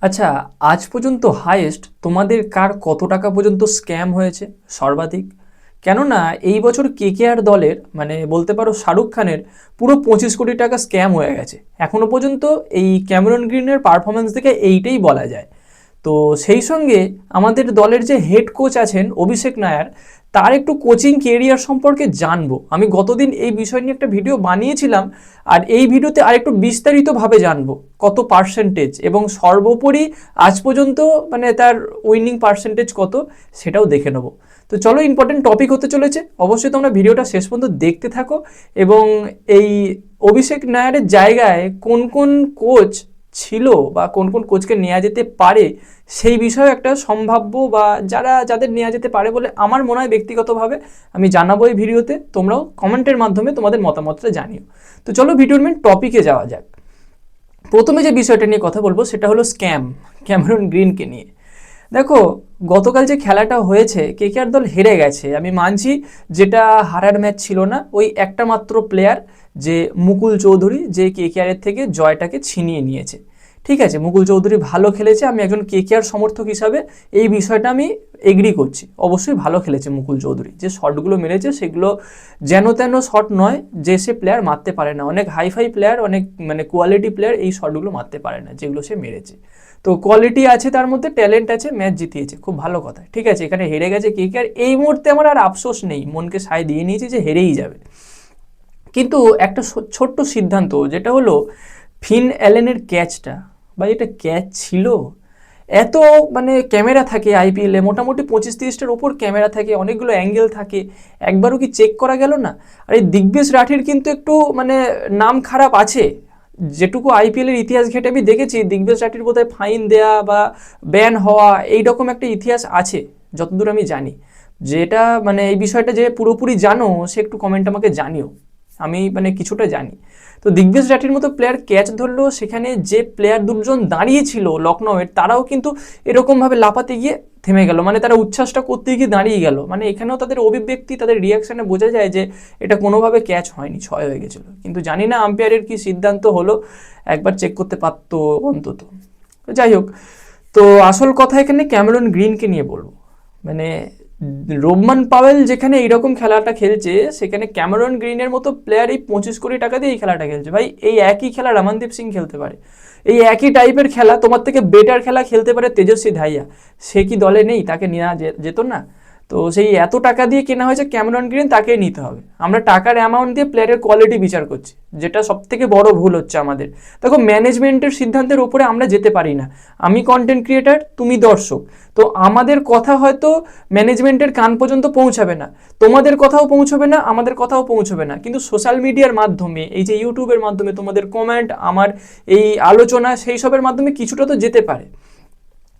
আচ্ছা, আজ পর্যন্ত হাইয়েস্ট তোমাদের কার কত টাকা পর্যন্ত স্ক্যাম হয়েছে সর্বাধিক? কেননা এই বছর কেকেআর দলের মানে বলতে পারো শাহরুখ খানের পুরো 25 কোটি টাকা স্ক্যাম হয়ে গেছে। এখনো পর্যন্ত এই ক্যামেরন গ্রিনের পারফরমেন্স দেখে এইটাই বলা যায়। তো সেই সঙ্গে আমাদের দলের যে হেড কোচ আছেন অভিষেক নায়ার, তার একটু কোচিং কেরিয়ার সম্পর্কে জানবো। আমি গতদিন এই বিষয় নিয়ে একটা ভিডিও বানিয়েছিলাম, আর এই ভিডিওতে আরেকটু বিস্তারিতভাবে জানবো কত পার্সেন্টেজ এবং সর্বোপরি আজ পর্যন্ত মানে তার উইনিং পার্সেন্টেজ কত, সেটাও দেখে নেবো। তো চলো, ইম্পর্টেন্ট টপিক হতে চলেছে, অবশ্যই তোমরা ভিডিওটা শেষ পর্যন্ত দেখতে থাকো। এবং এই অভিষেক নায়ারের জায়গায় কোন কোন কোচ ছিল বা কোন কোন কোচকে নেওয়া যেতে পারে সেই বিষয়ে একটা সম্ভাব্য বা যাদের নেওয়া যেতে পারে বলে আমার মনে হয় ব্যক্তিগতভাবে আমি জানাবো এই ভিডিওতে। তোমরাও কমেন্টের মাধ্যমে তোমাদের মতামতটা জানিও। তো চলো ভিডিওর মেন টপিকে যাওয়া যাক। প্রথমে যে বিষয়টা নিয়ে কথা বলবো সেটা হলো স্ক্যাম ক্যামেরন গ্রিনকে নিয়ে। দেখো, গতকাল যে খেলাটা হয়েছে কেকেআর দল হেরে গেছে, আমি মানছি যেটা হারার ম্যাচ ছিল না। ওই একটা মাত্র প্লেয়ার যে মুকুল চৌধুরী, যে কেকেআরের থেকে জয়টাকে ছিনিয়ে নিয়েছে। ঠিক আছে, মুকুল চৌধুরী ভালো খেলেছে, আমি একজন কেকেআর সমর্থক হিসাবে এই বিষয়টা আমি এগ্রি করছি। অবশ্যই ভালো খেলেছে মুকুল চৌধুরী, যে শটগুলো মেরেছে সেগুলো যেন তেন শট নয়, যে সে প্লেয়ার মারতে পারে না। অনেক হাইফাই প্লেয়ার, অনেক মানে কোয়ালিটি প্লেয়ার এই শটগুলো মারতে পারে না যেগুলো সে মেরেছে। তো কোয়ালিটি আছে, তার মধ্যে ট্যালেন্ট আছে, ম্যাচ জিতিয়েছে, খুব ভালো কথা। ঠিক আছে, এখানে হেরে গেছে কেকেআর, এই মুহূর্তে আমার আর আফসোস নেই, মনকে সায় দিয়ে নিয়েছি যে হেরেই যাবে। কিন্তু একটা ছোট্ট সিদ্ধান্ত, যেটা হলো ফিন অ্যালেনের ক্যাচটা, বা এটা ক্যাচ ছিল? এত মানে ক্যামেরা থাকে আইপিএলে, মোটামুটি 25-30টার ওপর ক্যামেরা থাকে, অনেকগুলো অ্যাঙ্গেল থাকে, একবারও কি চেক করা গেল না? আর এই দিগ্বেশ রাঠির কিন্তু একটু মানে নাম খারাপ আছে। যেটুকু আইপিএলের ইতিহাস ঘেটে আমি দেখেছি, দিগ্বেশ রাঠির বোধহয় ফাইন দেয়া বা ব্যান হওয়া এইরকম একটা ইতিহাস আছে যতদূর আমি জানি। যেটা মানে এই বিষয়টা যে পুরোপুরি জানো সে একটু কমেন্ট আমাকে জানিও, আমি মানে কিছুটা জানি। তো দিগ্বেশ রাঠির মতো প্লেয়ার ক্যাচ ধরলো, সেখানে যে প্লেয়ার দুজন দাঁড়িয়েছিল লখনৌয়ের, তারাও কিন্তু এরকমভাবে লাফাতে গিয়ে থেমে গেল, মানে তারা উচ্ছ্বাসটা করতে গিয়ে দাঁড়িয়ে গেল। মানে এখানেও তাদের অভিব্যক্তি, তাদের রিয়াকশানে বোঝা যায় যে এটা কোনোভাবে ক্যাচ হয়নি, ছয় হয়ে গেছিলো। কিন্তু জানি না আম্পায়ারের কী সিদ্ধান্ত হলো, একবার চেক করতে পারতো অন্তত। যাই হোক, তো আসল কথা এখানে ক্যামেরন গ্রিনকে নিয়ে বলবো। মানে রোবমান পাওয়েল যেখানে এইরকম খেলাটা খেলছে, সেখানে ক্যামেরন গ্রিনের মতো প্লেয়ার এই 25 কোটি টাকা দিয়ে এই খেলাটা খেলছে। ভাই, এই একই খেলা রমনদীপ সিং খেলতে পারে, এই একই টাইপের খেলা, তোমার থেকে বেটার খেলা খেলতে পারে তেজস্বী ধাইয়া। সে কি দলে নেই? তাকে নেওয়া যেত না? তো সেই এত টাকা দিয়ে কেনা হয়েছে ক্যামেরন গ্রিন, তাকেই নিতে হবে। আমরা টাকার অ্যামাউন্ট দিয়ে প্লেয়ারের কোয়ালিটি বিচার করছি, যেটা সব থেকে বড় ভুল হচ্ছে আমাদের। দেখো, ম্যানেজমেন্টের সিদ্ধান্তের উপরে আমরা যেতে পারি না। আমি কন্টেন্ট ক্রিয়েটার, তুমি দর্শক, তো আমাদের কথা হয়তো ম্যানেজমেন্টের কান পর্যন্ত পৌঁছাবে না, তোমাদের কথাও পৌঁছবে না, আমাদের কথাও পৌঁছবে না। কিন্তু সোশ্যাল মিডিয়ার মাধ্যমে, এই যে ইউটিউবের মাধ্যমে তোমাদের কমেন্ট, আমার এই আলোচনা, সেই সবের মাধ্যমে কিছুটা তো যেতে পারে।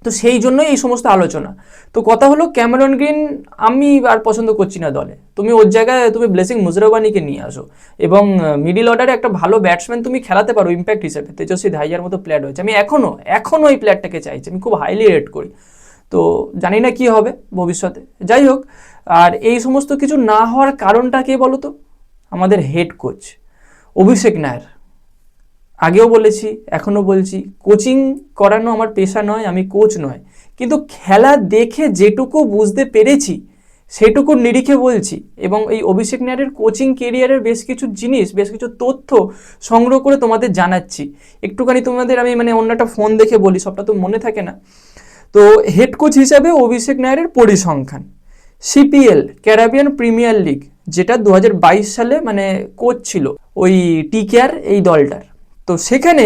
তো সেই জন্যই এই সমস্ত আলোচনা। তো কথা হলো, ক্যামেরন গ্রিন আমি আর পছন্দ করছি না দলে। তুমি ওর জায়গায় তুমি ব্লেসিং মুজরাবানিকে নিয়ে আসো, এবং মিডিল অর্ডারে একটা ভালো ব্যাটসম্যান তুমি খেলাতে পারো ইম্প্যাক্ট হিসেবে। তেজস্বী ধাইয়ার মতো প্লেয়ার রয়েছে, আমি এখনও এই প্লেয়ারটাকে চাইছি, আমি খুব হাইলি রেট করি। তো জানি না কি হবে ভবিষ্যতে। যাই হোক, আর এই সমস্ত কিছু না হওয়ার কারণটা কে বলো তো? আমাদের হেড কোচ অভিষেক নায়ার। আগেও বলেছি, এখনও বলছি, কোচিং করানো আমার পেশা নয়, আমি কোচ নয়। কিন্তু খেলা দেখে যেটুকু বুঝতে পেরেছি সেটুকুর নিরিখে বলছি, এবং এই অভিষেক নায়ারের কোচিং কেরিয়ারের বেশ কিছু জিনিস, বেশ কিছু তথ্য সংগ্রহ করে তোমাদের জানাচ্ছি। একটুখানি তোমাদের আমি মানে অন্য একটা ফোন দেখে বলি, সবটা তো মনে থাকে না। তো হেড কোচ হিসাবে অভিষেক নায়ারের পরিসংখ্যান, সিপিএল ক্যারাবিয়ান প্রিমিয়ার লিগ, যেটা 2022 সালে মানে কোচ ছিল ওই টিকেআর এই দলটার। তো সেখানে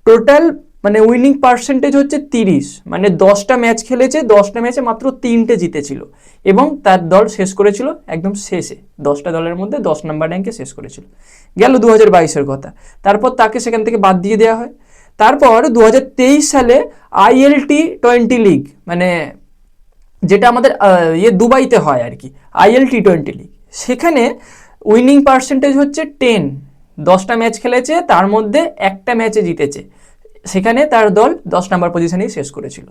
টোটাল মানে উইনিং পার্সেন্টেজ হচ্ছে 30, মানে 10টা ম্যাচ খেলেছে, 10টা ম্যাচে মাত্র 3টে জিতেছিল, এবং তার দল শেষ করেছিল একদম শেষে, 10টা দলের মধ্যে 10 নম্বর র্যাঙ্কে শেষ করেছিল। গেল 2022-এর কথা। তারপর তাকে সেখান থেকে বাদ দিয়ে দেওয়া হয়। তারপর 2023 সালে ILT20 লিগ, মানে যেটা আমাদের দুবাইতে হয় আর কি, ILT20 লিগ, সেখানে উইনিং পার্সেন্টেজ হচ্ছে 10। 10টা ম্যাচ খেলেছে, তার মধ্যে একটা ম্যাচে জিতেছে, সেখানে তার দল 10 নম্বর পজিশনেই শেষ করেছিল।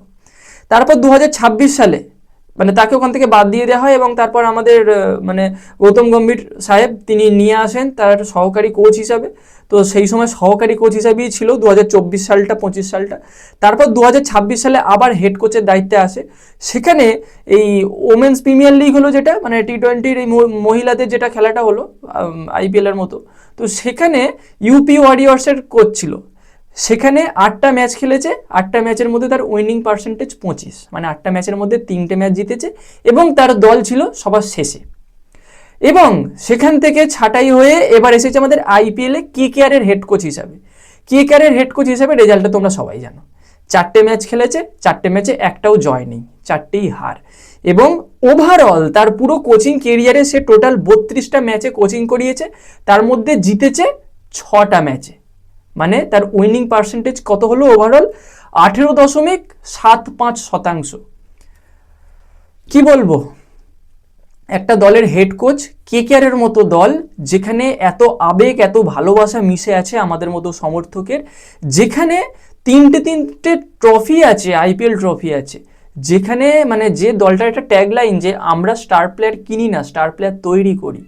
তারপর 2026 সালে মানে তাকে ওখান থেকে বাদ দিয়ে দেওয়া হয় এবং তারপর আমাদের মানে গৌতম গম্ভীর সাহেব তিনি নিয়ে আসেন তার সহকারী কোচ হিসাবে। তো সেই সময় সহকারী কোচ হিসাবেই ছিল 2024 সালটা 25 সালটা। তারপর 2026 সালে আবার হেড কোচের দায়িত্বে আসে। সেখানে এই ওমেন্স প্রিমিয়ার লিগ হলো যেটা, মানে T20 এই মহিলাদের যেটা খেলাটা হলো IPL এর মতো, তো সেখানে ইউপি ওয়ারিয়র্সের কোচ ছিল। সেখানে 8টা ম্যাচ খেলেছে, 8টা ম্যাচের মধ্যে তার উইনিং পার্সেন্টেজ 25, মানে 8টা ম্যাচের মধ্যে 3টে ম্যাচ জিতেছে এবং তার দল ছিল সবার শেষে। এবং সেখান থেকে ছাঁটাই হয়ে এবার এসেছে আমাদের IPL-এ KKR-এর হেড কোচ হিসাবে। KKR-এর হেড কোচ হিসাবে রেজাল্টটা তোমরা সবাই জানো, 4টে ম্যাচ খেলেছে, 4টে ম্যাচে একটাও জয় নেই, 4টেই হার। এবং ওভারঅল তার পুরো কোচিং কেরিয়ারে সে টোটাল 32টা ম্যাচে কোচিং করিয়েছে, তার মধ্যে জিতেছে 6টা ম্যাচে। মানে তার উইনিং পার্সেন্টেজ কত হলো ওভারঅল? 18.75%। কি বলবো, একটা দলের হেড কোচ, KKR-এর মতো দল যেখানে এত আবেগ এত ভালোবাসা মিশে আছে আমাদের মতো সমর্থকের, যেখানে 3টে ট্রফি আছে, IPL ট্রফি আছে, যেখানে মানে যে দলটার একটা ট্যাগলাইন যে আমরা স্টার প্লেয়ার কিনি না, স্টার প্লেয়ার তৈরি করি,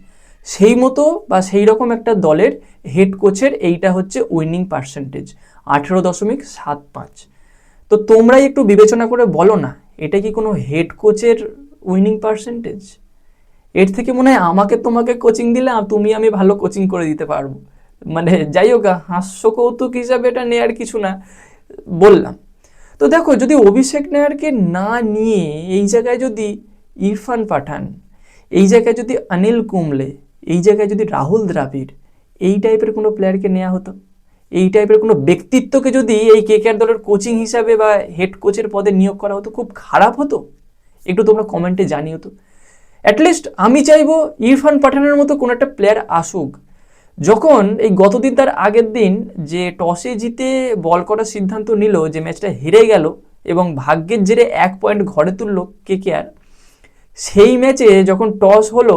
সেই মতো বা সেই রকম একটা দলের হেড কোচের এইটা হচ্ছে উইনিং পার্সেন্টেজ 18.75। তো তোমরাই একটু বিবেচনা করে বলো না, এটা কি কোনো হেড কোচের উইনিং পার্সেন্টেজ? এর থেকে মনে হয় আমাকে তোমাকে কোচিং দিলে তুমি আমি ভালো কোচিং করে দিতে পারবো। মানে যাই হোক, হাস্য কৌতুক হিসাবে এটা নেয়ার কিছু না, বললাম। তো দেখো, যদি অভিষেক নায়ারকে না নিয়ে এই জায়গায় যদি ইরফান পাঠান, এই জায়গায় যদি অনিল কুম্বলে, এই জায়গায় যদি রাহুল দ্রাবিড়, এই টাইপের কোনো প্লেয়ারকে নেওয়া হতো, এই টাইপের কোনো ব্যক্তিত্বকে যদি এই KKR দলের কোচিং হিসাবে বা হেড কোচের পদে নিয়োগ করা হতো, খুব খারাপ হতো? একটু তোমরা কমেন্টে জানিও তো। অ্যাটলিস্ট আমি চাইবো ইরফান পাঠানের মতো কোনো একটা প্লেয়ার আসুক। যখন এই গতদিন তার আগের দিন যে টসে জিতে বল করার সিদ্ধান্ত নিল, যে ম্যাচটা হেরে গেল এবং ভাগ্যের জেরে 1 পয়েন্ট ঘরে তুললো KKR, সেই ম্যাচে যখন টস হলো,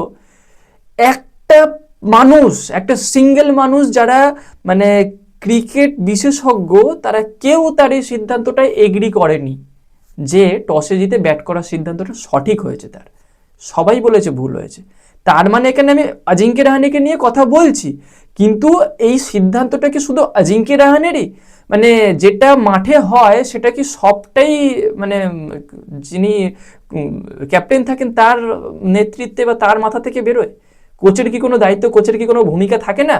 একটা মানুষ, একটা সিঙ্গেল মানুষ যারা মানে ক্রিকেট বিশেষজ্ঞ, তারা কেউ তার এই সিদ্ধান্তটায় এগ্রি করেনি যে টসে জিতে ব্যাট করার সিদ্ধান্তটা সঠিক হয়েছে। তার সবাই বলেছে ভুল হয়েছে। তার মানে এখানে আমি অজিঙ্ক্য রাহানেকে নিয়ে কথা বলছি, কিন্তু এই সিদ্ধান্তটা কি শুধু অজিঙ্ক্য রাহানেরই? মানে যেটা মাঠে হয় সেটা কি সবটাই মানে যিনি ক্যাপ্টেন থাকেন তার নেতৃত্বে বা তার মাথা থেকে বেরোয়? কোচের কি কোনো দায়িত্ব, কোচের কি কোনো ভূমিকা থাকে না?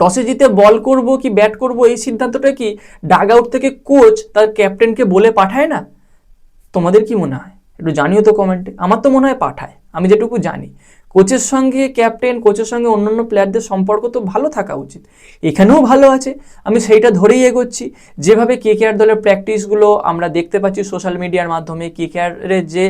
টসে জিতে বল করব কি ব্যাট করব, এই সিদ্ধান্তটা কি ডাগ আউট থেকে কোচ তার ক্যাপ্টেনকে বলে পাঠায় না? তোমাদের কি মনে হয় একটু জানিও তো কমেন্টে। আমার তো মনে হয় পাঠায়, আমি যেটুকু জানি। কোচের সঙ্গে ক্যাপ্টেন, কোচের সঙ্গে অন্যান্য প্লেয়ারদের সম্পর্ক তো ভালো থাকা উচিত, এখানেও ভালো আছে, আমি সেইটা ধরেই এগোচ্ছি। যেভাবে KKR দলের প্র্যাকটিসগুলো আমরা দেখতে পাচ্ছি সোশ্যাল মিডিয়ার মাধ্যমে, KKR-এর যে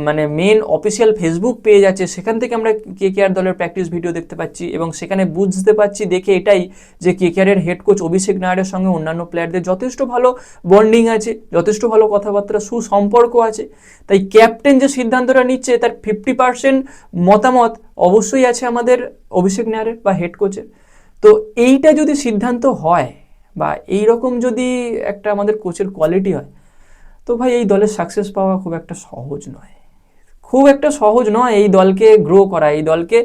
মানে মেন অফিসিয়াল ফেসবুক পেজ আছে, সেখান থেকে আমরা KKR দলের প্র্যাকটিস ভিডিও দেখতে পাচ্ছি এবং সেখানে বুঝতে পারছি দেখে এটাই যে KKR-এর হেড কোচ অভিষেক নায়ারের সঙ্গে অন্যান্য প্লেয়ারদের যথেষ্ট ভালো বন্ডিং আছে, যথেষ্ট ভালো কথাবার্তা, সুসম্পর্ক আছে। তাই ক্যাপ্টেন যে সিদ্ধান্তটা নিচ্ছে তার 50% মতামত অবশ্যই আছে আমাদের অভিষেক নায়ারের বা হেড কোচের। তো এইটা যদি সিদ্ধান্ত হয় বা এই রকম যদি একটা আমাদের কোচের কোয়ালিটি হয়, তো ভাই এই দলের সাকসেস পাওয়া খুব একটা সহজ নয়, খুব একটা সহজ নয় এই দলকে গ্রো করা, এই দলকে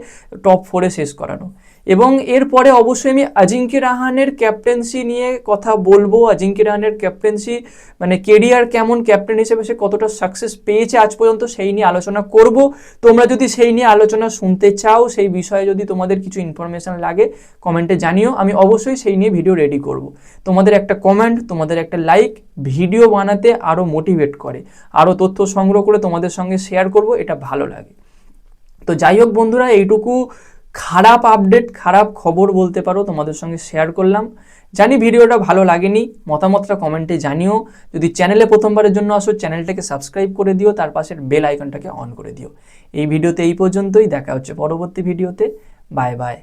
টপ 4-এ শেষ করানো। এবং এরপরে অবশ্যই আমি অজিঙ্ক্য রাহানের ক্যাপ্টেন্সি নিয়ে কথা বলবো। অজিঙ্ক্য রাহানের ক্যাপ্টেন্সি মানে কেরিয়ার কেমন, ক্যাপ্টেন হিসেবে সে কতটা সাকসেস পেয়েছে আজ পর্যন্ত, সেই নিয়ে আলোচনা করব। তোমরা যদি সেই নিয়ে আলোচনা শুনতে চাও, সেই বিষয়ে যদি তোমাদের কিছু ইনফরমেশন লাগে, কমেন্টে জানিও, আমি অবশ্যই সেই নিয়ে ভিডিও রেডি করব। তোমাদের একটা কমেন্ট, তোমাদের একটা লাইক ভিডিও বানাতে আরও মোটিভেট করে, আরও তথ্য সংগ্রহ করে তোমাদের সঙ্গে শেয়ার করব, এটা ভালো লাগে। তো যাই হোক বন্ধুরা, এইটুকু খারাপ আপডেট, খারাপ খবর বলতে পারো, তোমাদের সঙ্গে শেয়ার করলাম। জানি ভিডিওটা ভালো লাগেনি, মতামতটা কমেন্টে জানিও। যদি চ্যানেলে প্রথমবারের জন্য আসো, চ্যানেলটাকে সাবস্ক্রাইব করে দিও, তার পাশের বেল আইকনটাকে অন করে দিও। এই ভিডিওতে এই পর্যন্তই, দেখা হচ্ছে পরবর্তী ভিডিওতে। Bye bye.